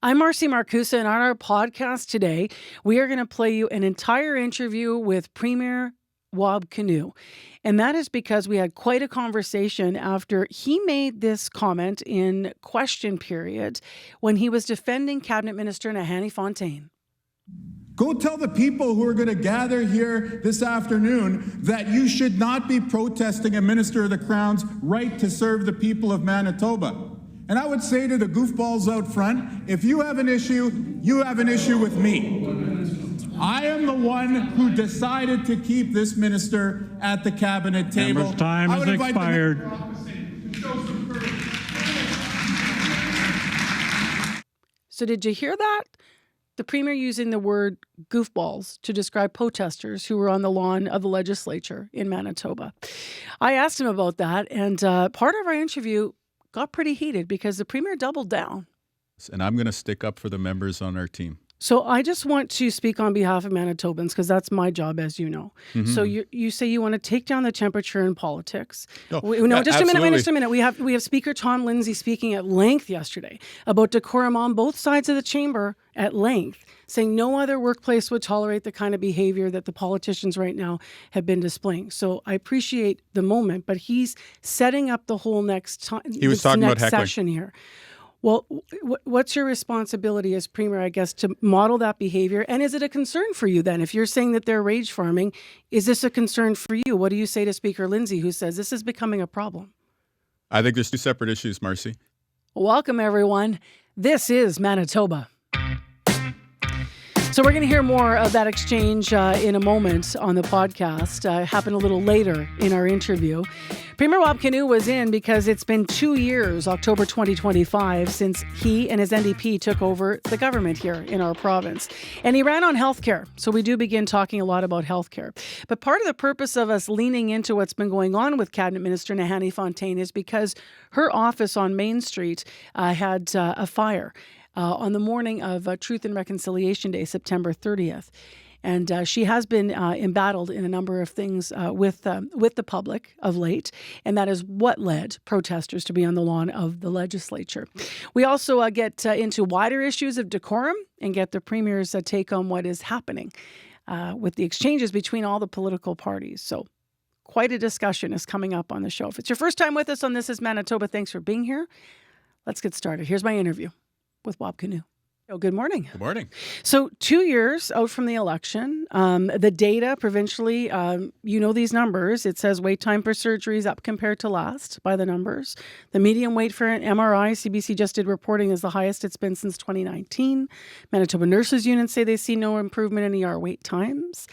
I'm Marcy Markusa, and on our podcast today, we are going to play you an entire interview with Premier Wab Kinew. And that is because we had quite a conversation after he made this comment in question period when he was defending Cabinet Minister Nahanni Fontaine. Go tell the people who are going to gather here this afternoon that you should not be protesting a Minister of the Crown's right to serve the people of Manitoba. And I would say to the goofballs out front, if you have an issue, you have an issue with me. I am the one who decided to keep this minister at the cabinet table. Member's time has expired. So did you hear that? The Premier using the word goofballs to describe protesters who were on the lawn of the legislature in Manitoba. I asked him about that, and part of our interview got pretty heated because the Premier doubled down. And I'm going to stick up for the members on our team. So I just want to speak on behalf of Manitobans because that's my job, as you know. Mm-hmm. So you say you want to take down the temperature in politics. Just a minute. We have Speaker Tom Lindsay speaking at length yesterday about decorum on both sides of the chamber at length, saying no other workplace would tolerate the kind of behavior that the politicians right now have been displaying. So I appreciate the moment, but he's setting up the whole next time. He was talking about heckling. Session here. Well, what's your responsibility as Premier, I guess, to model that behavior? And is it a concern for you then? If you're saying that they're rage farming, is this a concern for you? What do you say to Speaker Lindsay, who says this is becoming a problem? I think there's two separate issues, Marcy. Welcome, everyone. This is Manitoba. So we're going to hear more of that exchange in a moment on the podcast. Happened a little later in our interview. Premier Wab Kinew was in because it's been 2 years, October 2025, since he and his NDP took over the government here in our province. And he ran on healthcare. So we do begin talking a lot about healthcare. But part of the purpose of us leaning into what's been going on with Cabinet Minister Nahanni Fontaine is because her office on Main Street had a fire on the morning of Truth and Reconciliation Day, September 30th. And she has been embattled in a number of things with the public of late, and that is what led protesters to be on the lawn of the legislature. We also get into wider issues of decorum and get the Premier's take on what is happening with the exchanges between all the political parties. So quite a discussion is coming up on the show. If it's your first time with us on This is Manitoba, thanks for being here. Let's get started. Here's my interview with Wab Kinew. Oh, good morning. Good morning. So 2 years out from the election, the data provincially, you know these numbers. It says wait time for surgeries up compared to last by the numbers. The median wait for an MRI, CBC just did reporting, is the highest it's been since 2019. Manitoba Nurses Union say they see no improvement in ER wait times.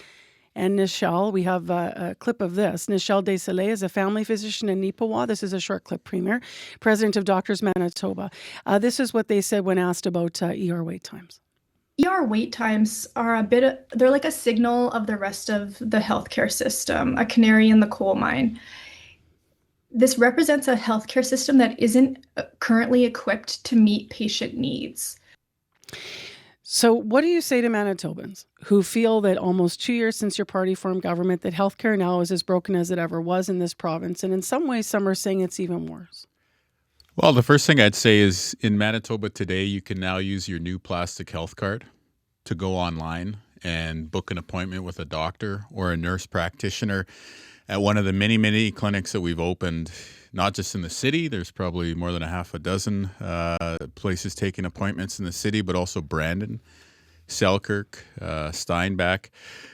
And Nichelle, we have a clip of this. Nichelle Desoleil is a family physician in Neepawa. This is a short clip, Premier, president of Doctors Manitoba. This is what they said when asked about ER wait times. ER wait times are they're like a signal of the rest of the healthcare system, a canary in the coal mine. This represents a healthcare system that isn't currently equipped to meet patient needs. So what do you say to Manitobans who feel that almost 2 years since your party formed government, that healthcare now is as broken as it ever was in this province? And in some ways, some are saying it's even worse. Well, the first thing I'd say is in Manitoba today, you can now use your new plastic health card to go online and book an appointment with a doctor or a nurse practitioner at one of the many, many clinics that we've opened, not just in the city. There's probably more than a half a dozen places taking appointments in the city, but also Brandon, Selkirk, Steinbach,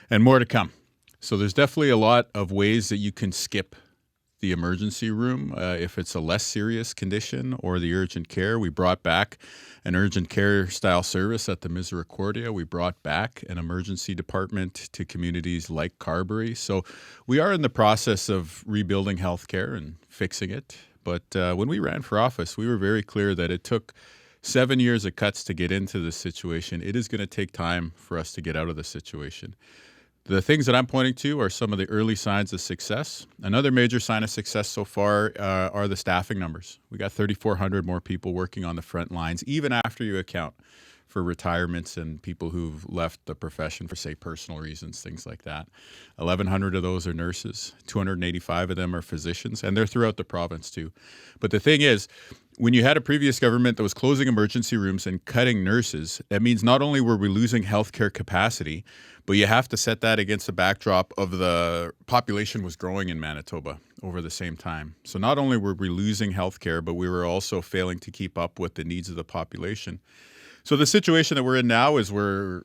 and more to come. So there's definitely a lot of ways that you can skip the emergency room if it's a less serious condition or the urgent care. We brought back an urgent care style service at the Misericordia. We brought back an emergency department to communities like Carberry. So we are in the process of rebuilding healthcare and fixing it. But when we ran for office, we were very clear that it took 7 years of cuts to get into this situation. It is going to take time for us to get out of the situation. The things that I'm pointing to are some of the early signs of success. Another major sign of success so far are the staffing numbers. We got 3,400 more people working on the front lines, even after you account for retirements and people who've left the profession for, say, personal reasons, things like that. 1,100 of those are nurses. 285 of them are physicians, and they're throughout the province too. But the thing is, when you had a previous government that was closing emergency rooms and cutting nurses, that means not only were we losing healthcare capacity, but you have to set that against the backdrop of the population was growing in Manitoba over the same time. So not only were we losing healthcare, but we were also failing to keep up with the needs of the population. So the situation that we're in now is we're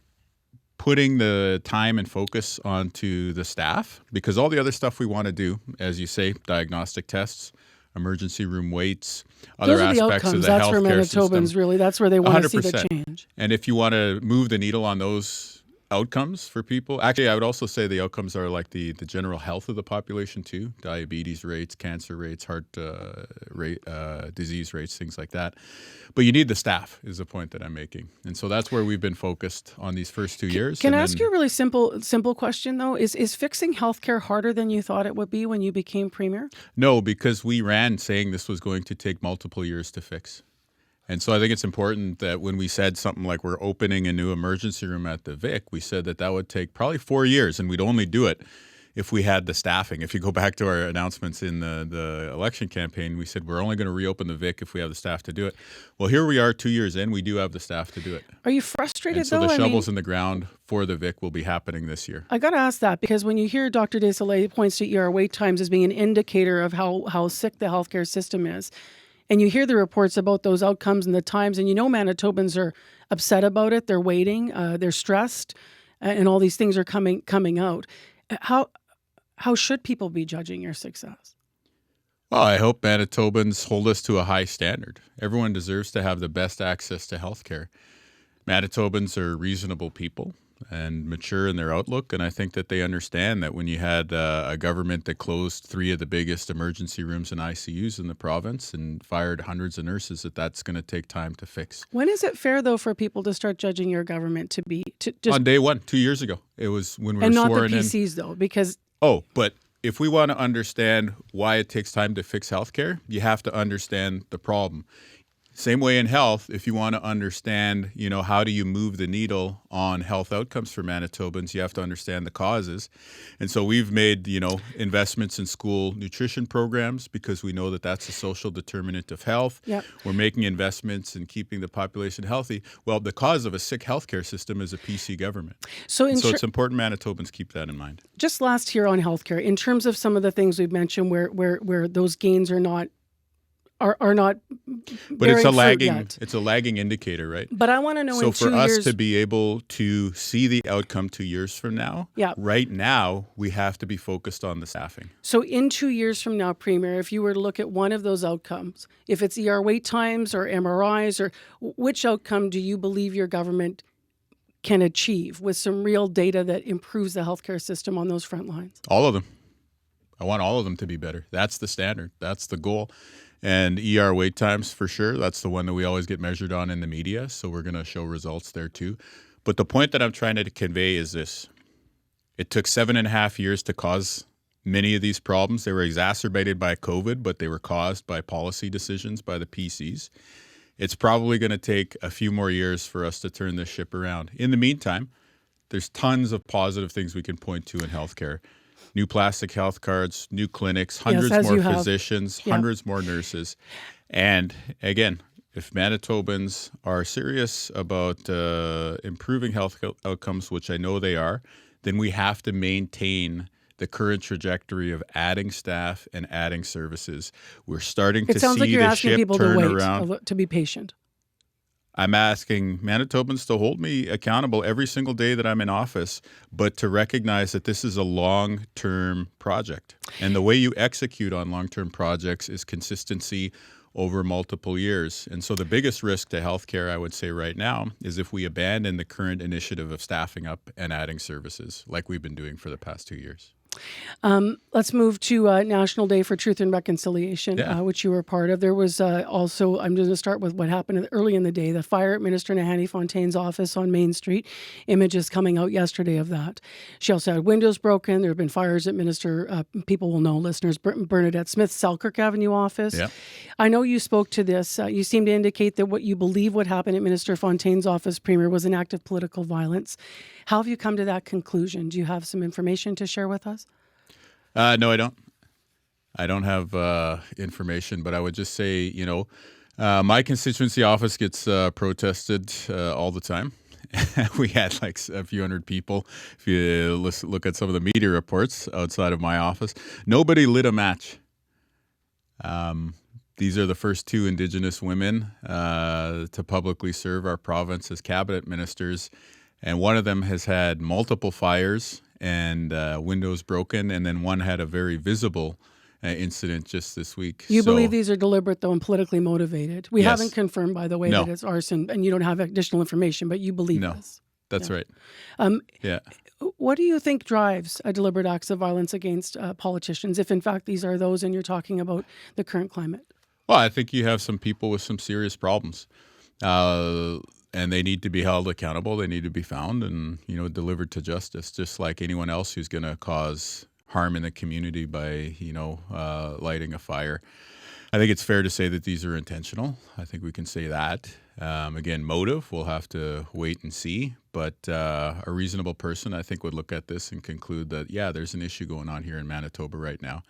putting the time and focus onto the staff, because all the other stuff we want to do, as you say, diagnostic tests, emergency room waits, other aspects of the That's for healthcare Manitobans, system. really. That's where they want to see 100%. the change. And if you want to move the needle on those outcomes for people, actually, I would also say the outcomes are like the general health of the population too, diabetes rates, cancer rates, heart disease rates, things like that. But you need the staff is the point that I'm making. And so that's where we've been focused on these first 2 years. Can I ask you a really simple question, though? Is fixing healthcare harder than you thought it would be when you became premier? No, because we ran saying this was going to take multiple years to fix. And so I think it's important that when we said something like we're opening a new emergency room at the Vic, we said that would take probably 4 years, and we'd only do it if we had the staffing. If you go back to our announcements in the election campaign, we said we're only going to reopen the Vic if we have the staff to do it. Well, here we are 2 years in, we do have the staff to do it. Are you frustrated, and so though? the shovels in the ground for the Vic will be happening this year. I got to ask that, because when you hear Dr. Desailly points to ER wait times as being an indicator of how sick the healthcare system is, and you hear the reports about those outcomes and the times, and you know Manitobans are upset about it. They're waiting. They're stressed, and all these things are coming out. How should people be judging your success? Well, I hope Manitobans hold us to a high standard. Everyone deserves to have the best access to healthcare. Manitobans are reasonable people and mature in their outlook, and I think that they understand that when you had a government that closed 3 of the biggest emergency rooms and ICUs in the province and fired hundreds of nurses, that's going to take time to fix. When is it fair, though, for people to start judging your government to just on day one, 2 years ago? It was when we were and sworn not in. the PCs, though, because But if we want to understand why it takes time to fix healthcare, you have to understand the problem. Same way in health, if you want to understand, how do you move the needle on health outcomes for Manitobans, you have to understand the causes. And so we've made, investments in school nutrition programs because we know that that's a social determinant of health. Yep. We're making investments in keeping the population healthy. Well, the cause of a sick healthcare system is a PC government. So it's important Manitobans keep that in mind. Just last here on healthcare, in terms of some of the things we've mentioned where those gains are not but it's a lagging indicator, right? But I want to know, so in 2 for years, us to be able to see the outcome 2 years from now, right now we have to be focused on the staffing. So in 2 years from now, Premier, if you were to look at one of those outcomes, if it's ER wait times or MRIs, or which outcome do you believe your government can achieve with some real data that improves the healthcare system on those front lines? All of them. I want all of them to be better. That's the standard. That's the goal. And ER wait times, for sure, that's the one that we always get measured on in the media, so we're going to show results there too. But the point that I'm trying to convey is this. It took 7.5 years to cause many of these problems. They were exacerbated by COVID, but they were caused by policy decisions by the PCs. It's probably going to take a few more years for us to turn this ship around. In the meantime, there's tons of positive things we can point to in healthcare. New plastic health cards, new clinics, hundreds more physicians, hundreds more nurses. And again, if Manitobans are serious about improving health outcomes, which I know they are, then we have to maintain the current trajectory of adding staff and adding services. We're starting to see the ship turn around. It sounds like you're asking people to wait, to be patient. I'm asking Manitobans to hold me accountable every single day that I'm in office, but to recognize that this is a long-term project. And the way you execute on long-term projects is consistency over multiple years. And so the biggest risk to healthcare, I would say right now, is if we abandon the current initiative of staffing up and adding services like we've been doing for the past 2 years. Let's move to National Day for Truth and Reconciliation, which you were part of. There was also, I'm going to start with what happened early in the day, the fire at Minister Nahanni Fontaine's office on Main Street. Images coming out yesterday of that. She also had windows broken. There have been fires at Minister, people will know, listeners, Bernadette Smith's Selkirk Avenue office. Yeah. I know you spoke to this. You seem to indicate that what you believe what happened at Minister Fontaine's office, Premier, was an act of political violence. How have you come to that conclusion? Do you have some information to share with us? No, I don't. I don't have information, but I would just say, my constituency office gets protested all the time. We had like a few hundred people. If you look at some of the media reports outside of my office, nobody lit a match. These are the first two Indigenous women to publicly serve our province as cabinet ministers, and one of them has had multiple fires and windows broken, and then one had a very visible incident just this week. You believe these are deliberate, though, and politically motivated? We Yes. haven't confirmed, by the way, that it's arson, and you don't have additional information, but you believe this. That's right. Yeah. What do you think drives a deliberate acts of violence against politicians, if in fact these are those and you're talking about the current climate? Well, I think you have some people with some serious problems. And they need to be held accountable. They need to be found and, delivered to justice, just like anyone else who's going to cause harm in the community by, lighting a fire. I think it's fair to say that these are intentional. I think we can say that. Again, motive, we'll have to wait and see. But a reasonable person, I think, would look at this and conclude that, there's an issue going on here in Manitoba right now.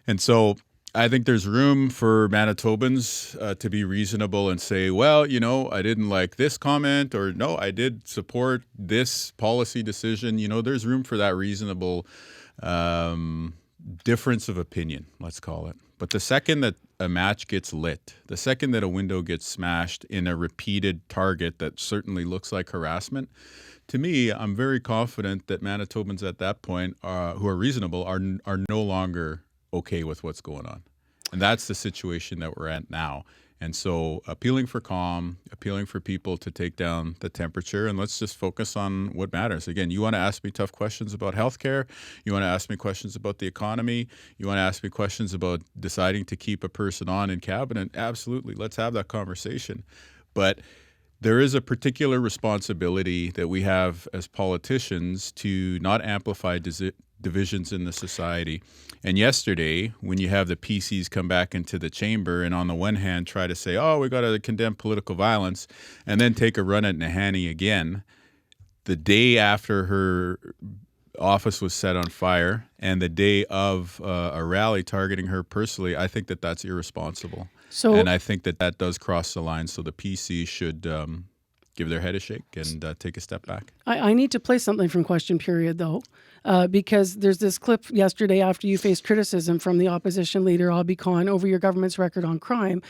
And so I think there's room for Manitobans to be reasonable and say, well, I didn't like this comment, or no, I did support this policy decision. There's room for that reasonable difference of opinion, let's call it. But the second that a match gets lit, the second that a window gets smashed in a repeated target that certainly looks like harassment, to me, I'm very confident that Manitobans at that point, who are reasonable, are no longer okay with what's going on. And that's the situation that we're at now. And so appealing for calm, appealing for people to take down the temperature, and let's just focus on what matters. Again, you want to ask me tough questions about healthcare. You want to ask me questions about the economy. You want to ask me questions about deciding to keep a person on in cabinet. Absolutely. Let's have that conversation. But there is a particular responsibility that we have as politicians to not amplify divisions in the society. And yesterday, when you have the PCs come back into the chamber and on the one hand try to say, we got to condemn political violence, and then take a run at Nahanni again, the day after her office was set on fire and the day of a rally targeting her personally, I think that that's irresponsible. And I think that does cross the line. So the PC should give their head a shake and take a step back. I need to play something from question period, though, because there's this clip yesterday after you faced criticism from the opposition leader, Wab Kinew, over your government's record on crime.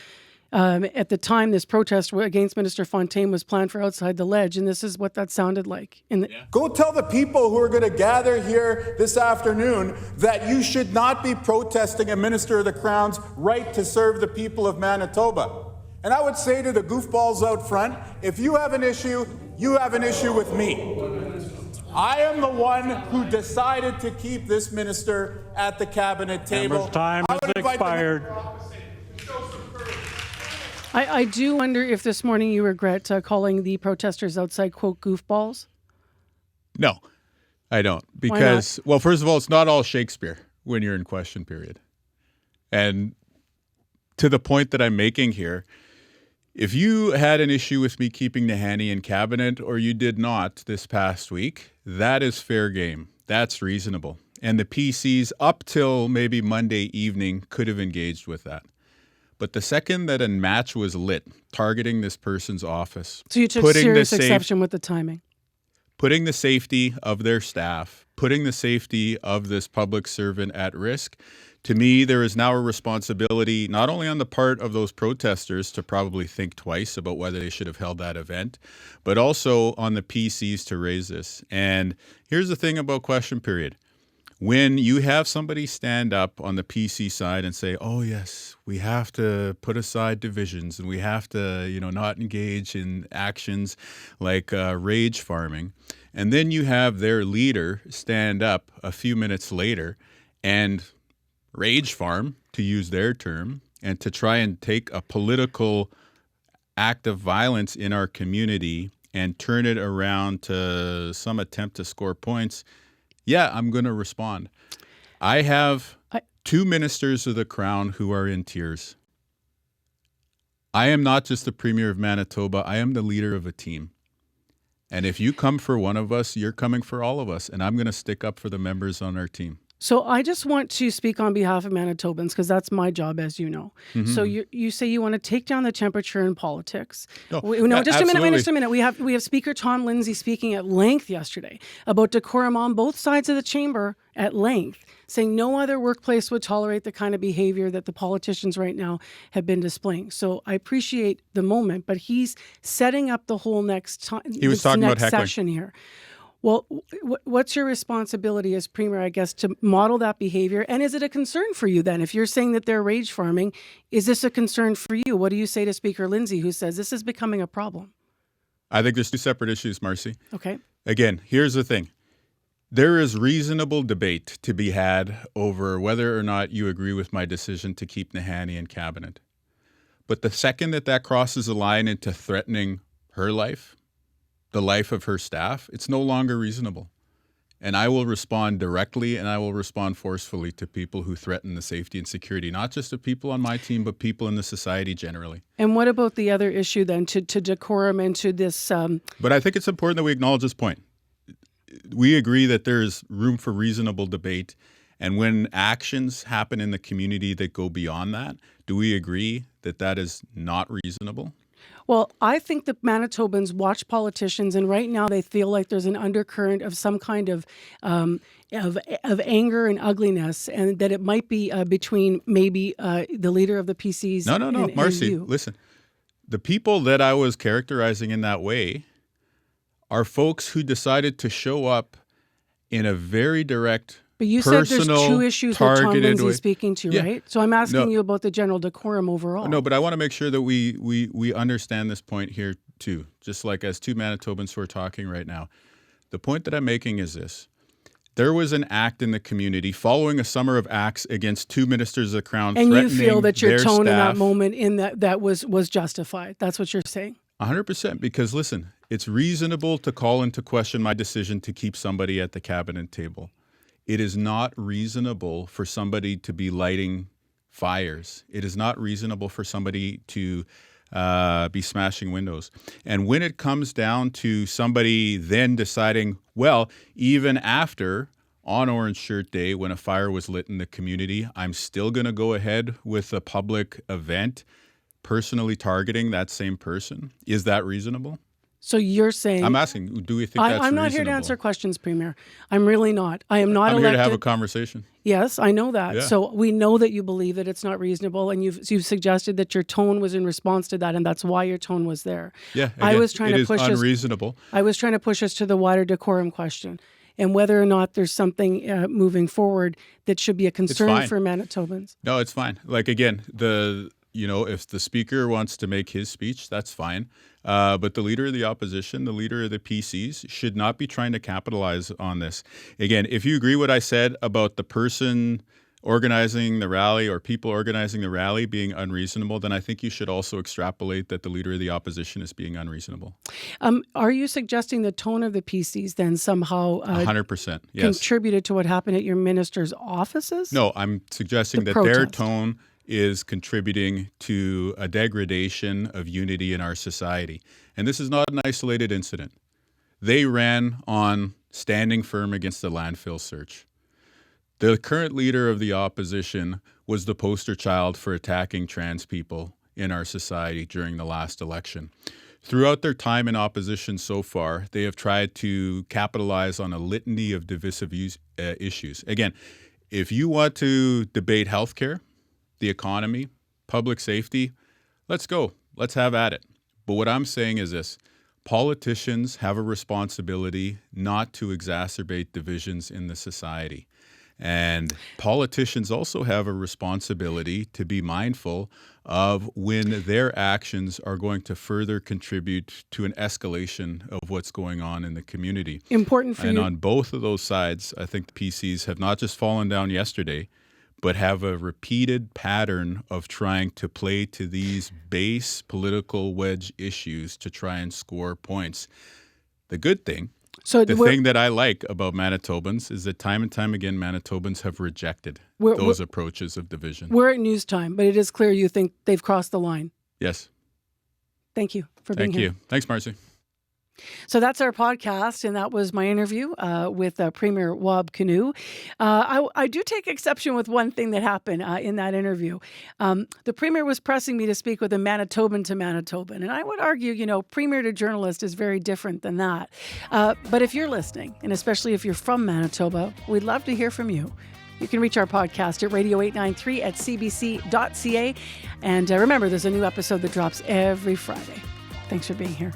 At the time, this protest against Minister Fontaine was planned for outside the ledge, and this is what that sounded like. Go tell the people who are going to gather here this afternoon that you should not be protesting a Minister of the Crown's right to serve the people of Manitoba. And I would say to the goofballs out front, if you have an issue, you have an issue with me. I am the one who decided to keep this minister at the cabinet table. Time has expired. I do wonder if this morning you regret calling the protesters outside, quote, goofballs? No, I don't. Because, well, first of all, it's not all Shakespeare when you're in question period. And to the point that I'm making here, if you had an issue with me keeping Nahanni in cabinet or you did not this past week, that is fair game. That's reasonable. And the PCs up till maybe Monday evening could have engaged with that. But the second that a match was lit targeting this person's office, so you took serious exception with the timing, putting the safety of their staff, putting the safety of this public servant at risk, to me, there is now a responsibility not only on the part of those protesters to probably think twice about whether they should have held that event, but also on the PCs to raise this. And here's the thing about question period. When you have somebody stand up on the PC side and say, oh, yes, we have to put aside divisions and we have to, not engage in actions like rage farming. And then you have their leader stand up a few minutes later and rage farm, to use their term, and to try and take a political act of violence in our community and turn it around to some attempt to score points. Yeah, I'm going to respond. I have two ministers of the Crown who are in tears. I am not just the Premier of Manitoba. I am the leader of a team. And if you come for one of us, you're coming for all of us. And I'm going to stick up for the members on our team. So I just want to speak on behalf of Manitobans because that's my job, as you know. Mm-hmm. So you say you want to take down the temperature in politics. No, just a minute. We have Speaker Tom Lindsay speaking at length yesterday about decorum on both sides of the chamber at length, saying no other workplace would tolerate the kind of behavior that the politicians right now have been displaying. So I appreciate the moment, but he's setting up the whole next time. He was talking about heckling. Session here. Well, what's your responsibility as Premier, I guess, to model that behavior? And is it a concern for you then? If you're saying that they're rage farming, is this a concern for you? What do you say to Speaker Lindsay, who says this is becoming a problem? I think there's two separate issues, Marcy. Okay. Again, here's the thing. There is reasonable debate to be had over whether or not you agree with my decision to keep Nahanni in cabinet. But the second that crosses a line into threatening her life, the life of her staff, it's no longer reasonable. And I will respond directly and I will respond forcefully to people who threaten the safety and security, not just of people on my team, but people in the society generally. And what about the other issue then, to decorum and to this? But I think it's important that we acknowledge this point. We agree that there's room for reasonable debate. And when actions happen in the community that go beyond that, do we agree that that is not reasonable? Well, I think the Manitobans watch politicians, and right now they feel like there's an undercurrent of some kind of anger and ugliness, and that it might be between maybe the leader of the PCs. No, Marcy, listen. The people that I was characterizing in that way are folks who decided to show up in a very direct, but you said there's two issues that Tom Lindsay is speaking to, yeah. Right? So I'm asking you about the general decorum overall. No, but I want to make sure that we understand this point here too, just like as two Manitobans who are talking right now. The point that I'm making is this. There was an act in the community following a summer of acts against two ministers of the Crown and threatening you feel that your tone staff. In that moment that was justified. That's what you're saying? 100%, because listen, it's reasonable to call into question my decision to keep somebody at the cabinet table. It is not reasonable for somebody to be lighting fires. It is not reasonable for somebody to be smashing windows. And when it comes down to somebody then deciding, well, even after on Orange Shirt Day, when a fire was lit in the community, I'm still going to go ahead with a public event, personally targeting that same person. Is that reasonable? So you're saying... I'm asking, do we think that's reasonable? I'm not here to answer questions, Premier. I'm really not. I am not I'm elected. here to have a conversation. Yes, I know that. Yeah. So we know that you believe that it's not reasonable, and you've suggested that your tone was in response to that, and that's why your tone was there. Yeah, again, I was trying it to is push unreasonable. I was trying to push us to the wider decorum question, and whether or not there's something moving forward that should be a concern for Manitobans. No, it's fine. Like, again, if the speaker wants to make his speech, that's fine. But the leader of the opposition, the leader of the PCs, should not be trying to capitalize on this. Again, if you agree what I said about the person organizing the rally or people organizing the rally being unreasonable, then I think you should also extrapolate that the leader of the opposition is being unreasonable. Are you suggesting the tone of the PCs then somehow 100%, yes, contributed to what happened at your minister's offices? No, I'm suggesting that their tone is contributing to a degradation of unity in our society. And this is not an isolated incident. They ran on standing firm against the landfill search. The current leader of the opposition was the poster child for attacking trans people in our society during the last election. Throughout their time in opposition so far, they have tried to capitalize on a litany of divisive issues. Again, if you want to debate healthcare, the economy, public safety, let's go. Let's have at it. But what I'm saying is this. Politicians have a responsibility not to exacerbate divisions in the society. And politicians also have a responsibility to be mindful of when their actions are going to further contribute to an escalation of what's going on in the community. Important for you. And on both of those sides, I think the PCs have not just fallen down yesterday, but have a repeated pattern of trying to play to these base political wedge issues to try and score points. The good thing, the thing that I like about Manitobans is that time and time again, Manitobans have rejected those approaches of division. We're at news time, but it is clear you think they've crossed the line. Yes. Thank you for being here. Thank you. Thanks, Marcy. So that's our podcast, and that was my interview with Premier Wab Kinew. I do take exception with one thing that happened in that interview. The Premier was pressing me to speak with a Manitoban to Manitoban, and I would argue, Premier to journalist is very different than that. But if you're listening, and especially if you're from Manitoba, we'd love to hear from you. You can reach our podcast at radio893 at cbc.ca. And remember, there's a new episode that drops every Friday. Thanks for being here.